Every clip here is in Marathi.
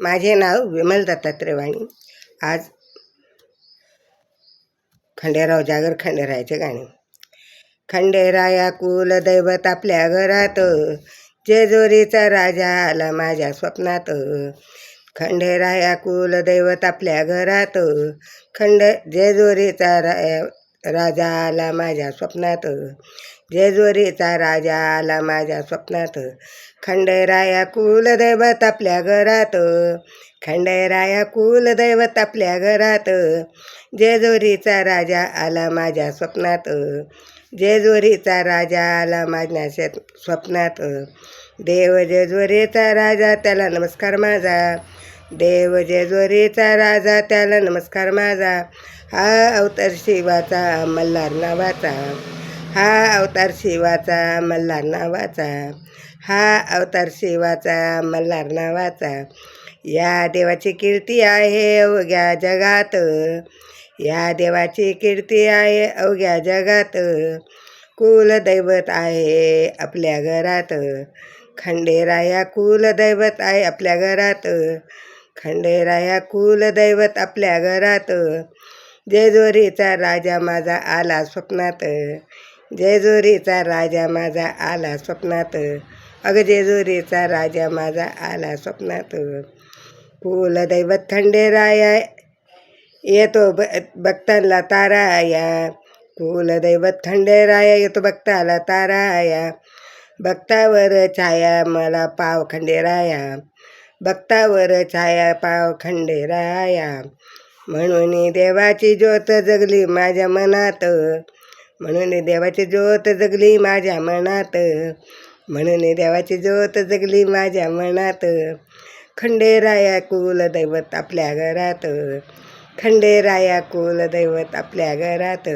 माझे नाव विमल दत्तात्रय वाणी. आज खंडेराव जागर खंडेरायाचे गाणे. खंडेराया कुलदैवत आपल्या घरात, जेजुरीचा राजा आला माझ्या स्वप्नात. खंडेराया कुलदैवत आपल्या घरात, जेजुरीचा राजा आला माझ्या स्वप्नात. जेजुरीचा राजा आला माझ्या स्वप्नात. खंडेराया कुलदैवत आपल्या घरात, खंडेराया कुलदैवत आपल्या घरात. जेजुरीचा राजा आला माझ्या स्वप्नात. जेजुरीचा राजा आला माझ्या स्वप्नात. देव जेजुरीचा राजा त्याला नमस्कार माझा. देव जेजुरीचा राजा त्याला नमस्कार माझा. हा अवतार शिवाचा मल्हार नावाचा. हा अवतार शिवाचा मल्हार नावाचा. हा अवतार शिवाचा मल्हार नावाचा. या देवाची कीर्ती आहे अवघ्या जगात. या देवाची कीर्ती आहे अवघ्या जगात. कुलदैवत आहे आपल्या घरात. खंडेराया कुलदैवत आहे आपल्या घरात. खंडेराया कुलदैवत आपल्या घरात. जेजुरीचा राजा माझा आला स्वप्नात. जेजुरीचा राजा माझा आला स्वप्नात. अगं जेजुरीचा राजा माझा आला स्वप्नात. कुलदैवत खंडेराया येतो भक्तांना ताराया. कुलदैवत खंडेराया येतो भक्ताला ताराया. भक्तावर छाया मला पाव खंडेराया. भक्तावर छाया पाव खंडेराया. म्हणून देवाची ज्योत जगली माझ्या मनात. म्हणून देवाची ज्योत जगली माझ्या मनात. म्हणून देवाची ज्योत जगली माझ्या मनात. खंडेराया कुलदैवत आपल्या घरात. खंडेराया कुलदैवत आपल्या घरात.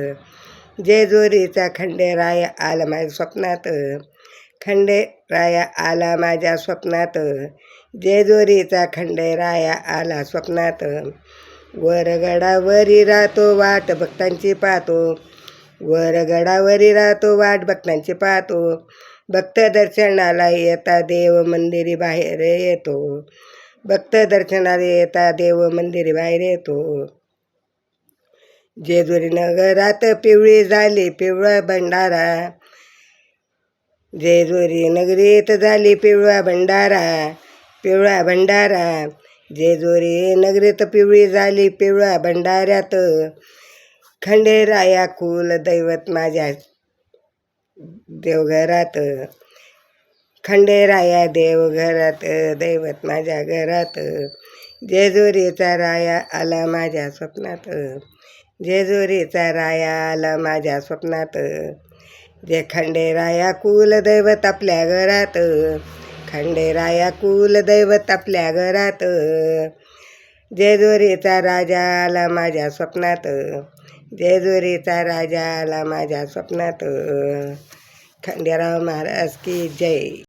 जेजुरीचा खंडेराया आला माझ्या स्वप्नात. खंडेराया आला माझ्या स्वप्नात. जेजुरीचा खंडेराया आला स्वप्नात. वरगडावरी राहतो वाट भक्तांची पाहतो. वरगडावरी राहतो वाट भक्तांची पाहतो. भक्त दर्शनाला येता देव मंदिरी बाहेर येतो. भक्त दर्शनाला येता देव मंदिरी बाहेर येतो. जेजुरी नगरात पिवळी झाली पिवळा भंडारा. जेजुरी नगरीत झाली पिवळा भंडारा. पिवळा भंडारा. जेजुरी नगरीत पिवळी झाली पिवळा भंडाऱ्यात. खंडेराया कुलदैवत माझ्या देवघरात. खंडेराया देवघरात दैवत माझ्या घरात. जेजुरीचा राया आला माझ्या स्वप्नात. जेजुरीचा राया आला माझ्या स्वप्नात. जे खंडेराया कुलदैवत आपल्या घरात. खंडेराया कुलदैवत आपल्या घरात. जेजुरीचा राजा आला माझ्या स्वप्नात. जेजुरीचा राजा आला माझ्या स्वप्नात. खंडेराव महाराज की जय.